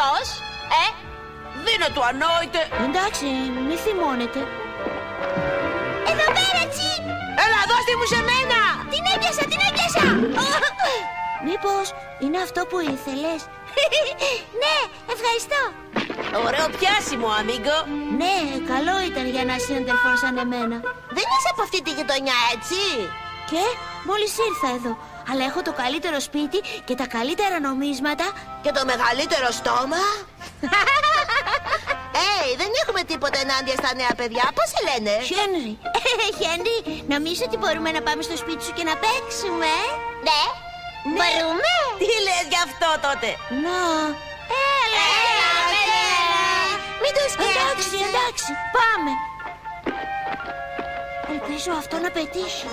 Ποιος? Δίνε του ανόητε. Εντάξει, μη θυμώνετε. Εδώ πέρα, Τσι! Έλα, δώστε μου σε μένα. Την έπιασα, την έπιασα! Μήπως είναι αυτό που ήθελες? Ναι, ευχαριστώ. Ωραίο πιάσιμο, αμίγκο. Ναι, καλό ήταν για ένα σύντροφο σαν εμένα. Δεν είσαι από αυτή τη γειτονιά, έτσι? Και μόλις ήρθα εδώ. Αλλά έχω το καλύτερο σπίτι και τα καλύτερα νομίσματα. Και το μεγαλύτερο στόμα. Δεν έχουμε τίποτα ενάντια στα νέα παιδιά. Πώς σε λένε? Χένρι. Χένρι, νομίζω ότι μπορούμε να πάμε στο σπίτι σου και να παίξουμε. Ναι, μπορούμε. Τι λες γι' αυτό τότε? Να. Έλα, μην το σκέφτεσαι. Εντάξει, πάμε. Ελπίζω αυτό να πετύχει.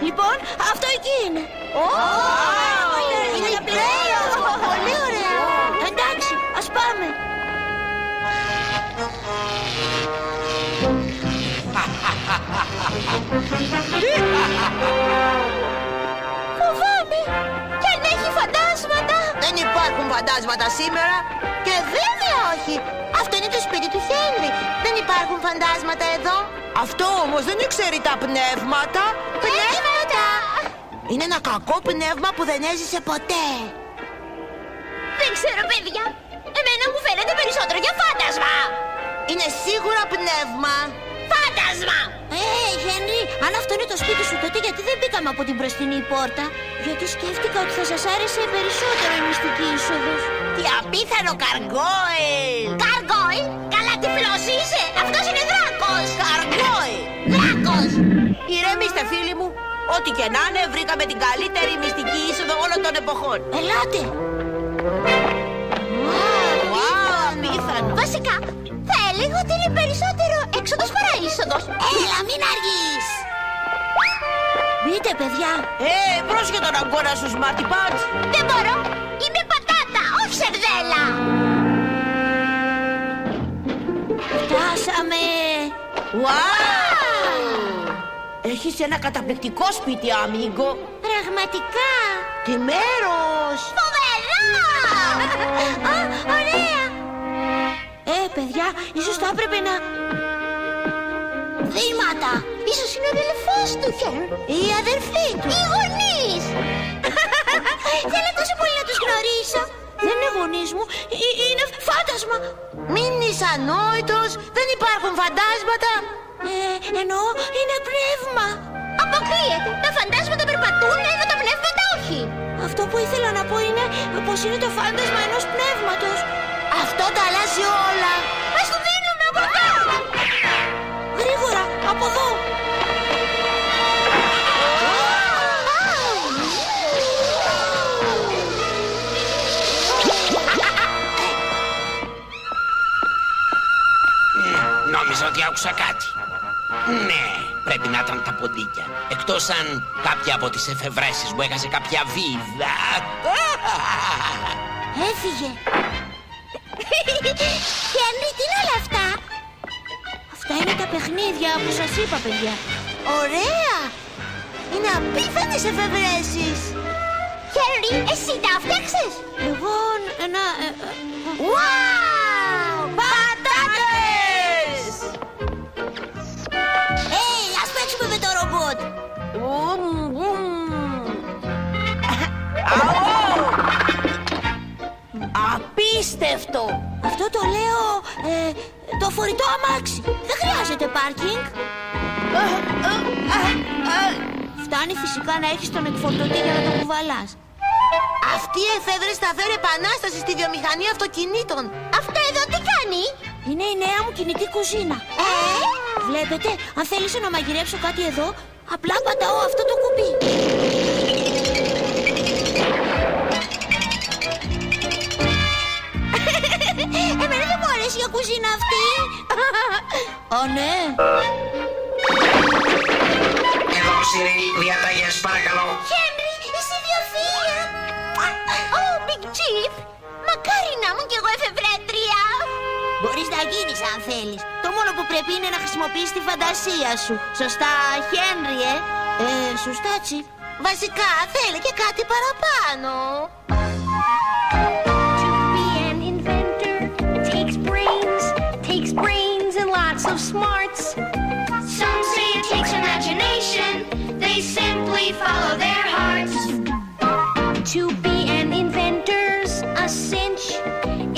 Λοιπόν, αυτό εκεί είναι. Είναι πλέον. Πολύ ωραία. Εντάξει, ας πάμε. Φοβάμαι. Και αν έχει φαντάσματα. Δεν υπάρχουν φαντάσματα σήμερα. Και βέβαια όχι. Αυτό είναι το σπίτι του Χένρι. Δεν υπάρχουν φαντάσματα εδώ. Αυτό όμως δεν ξέρει τα πνεύματα. Πνεύματα! Είναι ένα κακό πνεύμα που δεν έζησε ποτέ. Δεν ξέρω, παιδιά. Εμένα μου φαίνεται περισσότερο για φάντασμα. Είναι σίγουρα πνεύμα. Φάντασμα! Χένρι, αν αυτό είναι το σπίτι σου, τότε γιατί δεν μπήκαμε από την μπροστινή πόρτα? Γιατί σκέφτηκα ότι θα σας άρεσε περισσότερο η μυστική είσοδος. Τι απίθανο Καργκόιλ! Καργκόιλ! Καλά τυφλός είσαι! Αυτός είναι δράκος! Καργκόιλ! Δράκος! Ηρεμήστε, φίλοι μου. Ό,τι και να είναι, βρήκαμε την καλύτερη μυστική είσοδο όλων των εποχών. Ελάτε! Απίθανο. Βασικά, θα έλεγα ότι είναι περισσότερο έξοδος παρά είσοδος. Έλα, μην αργείς! Μπείτε, παιδιά. Πρόσχε τον αγκώνα σου, Smarty Pants. Δεν μπορώ! Είμαι πατάτα, όχι σερδέλα! Φτάσαμε. Έχεις ένα καταπληκτικό σπίτι, αμίγκο. Πραγματικά! Τι μέρος! Φοβερά! Ωραία! Παιδιά, ίσως θα έπρεπε να... Δήματα! Ίσως είναι ο αδελφός του, Χεν. Ή η αδερφή του. Ή οι γονείς. Θέλω τόσο πολύ να τους γνωρίσω. Δεν είναι γονείς μου, είναι φάντασμα. Μην είσαι ανόητος. Δεν υπάρχουν φαντάσματα. Εννοώ, είναι πνεύμα. Αποκλείεται. Τα φαντάσματα περπατούν, ενώ τα πνεύματα όχι. Αυτό που ήθελα να πω είναι πως είναι το φάντασμα ενός πνεύματος. Αυτό τα αλλάζει όλα. Ας το δίνουμε από εδώ. Γρήγορα, από εδώ. Νόμιζα ότι άκουσα κάτι. Ναι, πρέπει να ήταν τα ποντίκια. Εκτός αν κάποια από τις εφευρέσεις μου έχασε κάποια βίδα. Έφυγε. Χένρι, τι είναι όλα αυτά? Αυτά είναι τα παιχνίδια που σας είπα, παιδιά. Ωραία. Είναι απίθανες εφευρέσεις. Χένρι, εσύ τα φτιάξες? Εγώ, Wow! Πατάτες! Ας παίξουμε με το ρομπότ. Απίστευτο! Αυτό το λέω το φορητό αμάξι. Δεν χρειάζεται πάρκινγκ. Φτάνει φυσικά να έχεις τον εκφορτωτή για να το κουβαλάς. Αυτή η εφεύρεση θα φέρει επανάσταση στη βιομηχανία αυτοκινήτων. Αυτό εδώ τι κάνει? Είναι η νέα μου κινητή κουζίνα. Βλέπετε, αν θέλησα να μαγειρέψω κάτι εδώ, απλά πατάω αυτό το κουμπί. Εμένα δεν μου αρέσει η κουζίνα αυτή. Ναι. Εδώ, Σιρή, διαταγές, παρακαλώ. Χένρι, είσαι ιδιοφυΐα. Big Chief, μακάρι να ήμουν κι εγώ εφευρέτρια. Μπορείς να γίνεις αν θέλεις. Το μόνο που πρέπει είναι να χρησιμοποιείς τη φαντασία σου. Σωστά, Χένρι, Σωστά, Chief. Βασικά θέλει και κάτι παραπάνω. To be an inventor smarts. Some say it takes imagination. They simply follow their hearts. To be an inventor's a cinch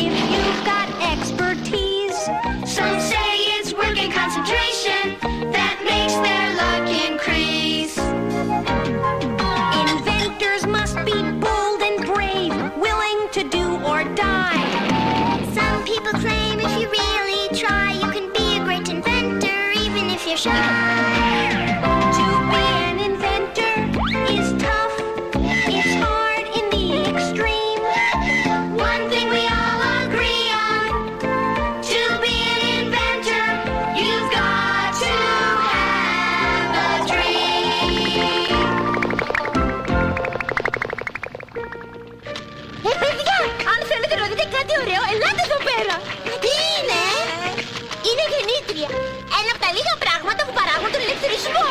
if you've got expertise. Some say it's work and concentration that makes their luck increase. Inventors must be bold and brave, willing to do or die. Some people claim if you really try, you can be a great inventor, even if you're shy. To be an inventor is tough. It's hard in the extreme. One thing we all agree on: to be an inventor, you've got to have a dream. Παιδιά, αν θέλετε να δείτε κάτι ωραίο, ελάτε εδώ πέρα. Τι είναι? Είναι γεννήτρια. Ένα από τα λίγα πράγματα που παράγουν τον ηλεκτρισμό.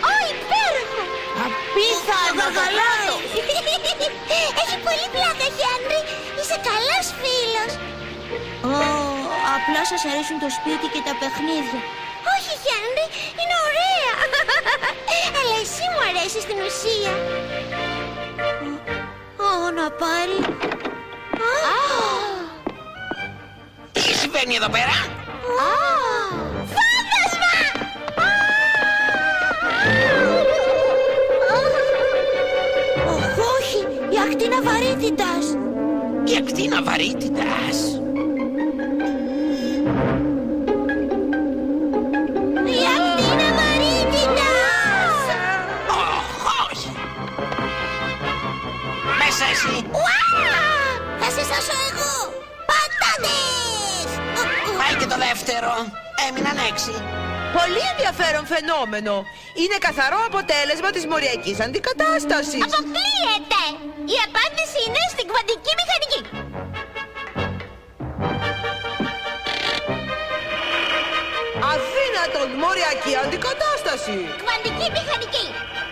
Ω, υπέροχο! Απίθανο γαλάζο! Έχει πολύ πλάκα, Χένρι. Είσαι καλός φίλος. Απλά σας αρέσουν το σπίτι και τα παιχνίδια. Όχι, Χένρι, είναι ωραία. Αλλά εσύ μου αρέσει στην ουσία. Να πάρει. Τι συμβαίνει εδώ πέρα? Φάντασμα! Όχι, η ακτίνα βαρύτητας. Η ακτίνα βαρύτητας. Η ακτίνα βαρύτητας. Όχι. Μέσα εσύ. Θα σε σώσω εγώ. Πατάτες! Πάει και το δεύτερο. Έμειναν 6. Πολύ ενδιαφέρον φαινόμενο. Είναι καθαρό αποτέλεσμα της μοριακής αντικατάστασης. Αποκλείεται! Η απάντηση είναι στην κβαντική μηχανική. Αδύνατον, μοριακή αντικατάσταση. Κβαντική μηχανική.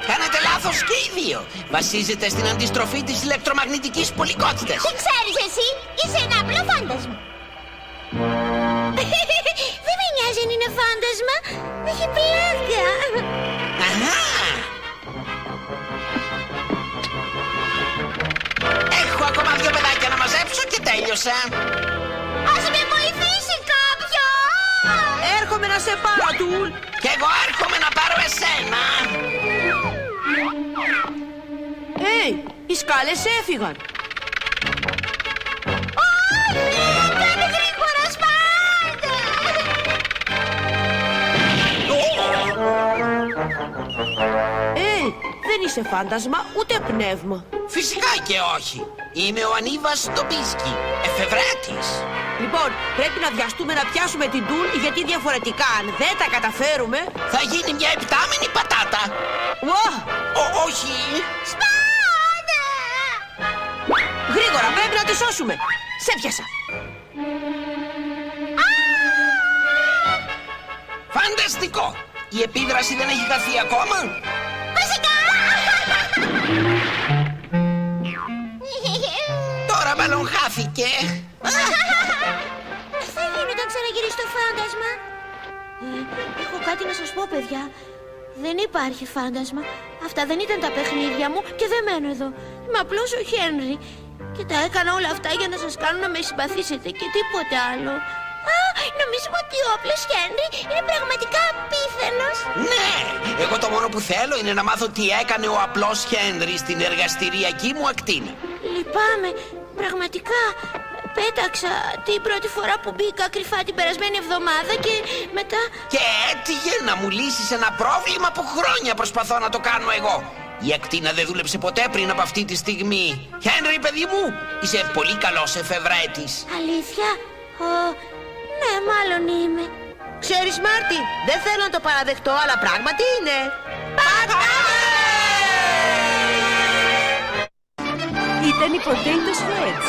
Κάνετε λάθος και οι δύο. Βασίζεται στην αντιστροφή της ηλεκτρομαγνητικής πολικότητας. Τι ξέρεις εσύ, είσαι ένα απλό φάντασμα. Δεν με νοιάζει αν είναι φάντασμα. Έχει πλάκα. Αχα! Έχω ακόμα 2 παιδάκια να μαζέψω και τέλειωσα. Ας με βοηθήσει κάποιος. Έρχομαι να σε πάρω, Τουλ. Κι εγώ έρχομαι να πάρω εσένα. Οι σκάλες έφυγαν. Κάνε γρήγορα, σπάτε. Δεν είσαι φάντασμα ούτε πνεύμα. Φυσικά και όχι. Είμαι ο Ανίβας Ντομπίσκι, εφευρέτης. Λοιπόν, πρέπει να βιαστούμε να πιάσουμε την Τουλ, γιατί διαφορετικά αν δεν τα καταφέρουμε Θα γίνει μια επτάμενη πατάτα. Όχι. Σπάτε. Γρήγορα, πρέπει να τη σώσουμε. Σε πιάσα. Φανταστικό. Η επίδραση δεν έχει χαθεί ακόμα. Φυσικά. Τώρα μάλλον χάθηκε. Τι θα γίνει όταν ξαναγυρίσει το φάντασμα? Έχω κάτι να σας πω, παιδιά. Δεν υπάρχει φάντασμα. Αυτά δεν ήταν τα παιχνίδια μου και δεν μένω εδώ. Είμαι απλώς ο Χένρι. Και τα έκανα όλα αυτά για να σας κάνω να με συμπαθήσετε και τίποτε άλλο. Νομίζουμε ότι ο απλός Χένρι είναι πραγματικά απίθανος. Ναι, εγώ το μόνο που θέλω είναι να μάθω τι έκανε ο απλός Χένρι στην εργαστηριακή μου ακτίνα. Λυπάμαι, πραγματικά. Πέταξα την πρώτη φορά που μπήκα κρυφά την περασμένη εβδομάδα και μετά... Και έτυχε να μου λύσεις ένα πρόβλημα που χρόνια προσπαθώ να το κάνω εγώ. Η ακτίνα δεν δούλεψε ποτέ πριν από αυτή τη στιγμή. Χένρι, παιδί μου, είσαι πολύ καλός εφευρέτης. Αλήθεια? Ναι, μάλλον είμαι. Ξέρεις, Μάρτι, δεν θέλω να το παραδεχτώ, αλλά πράγματι είναι. Ήταν οι Potato Heads.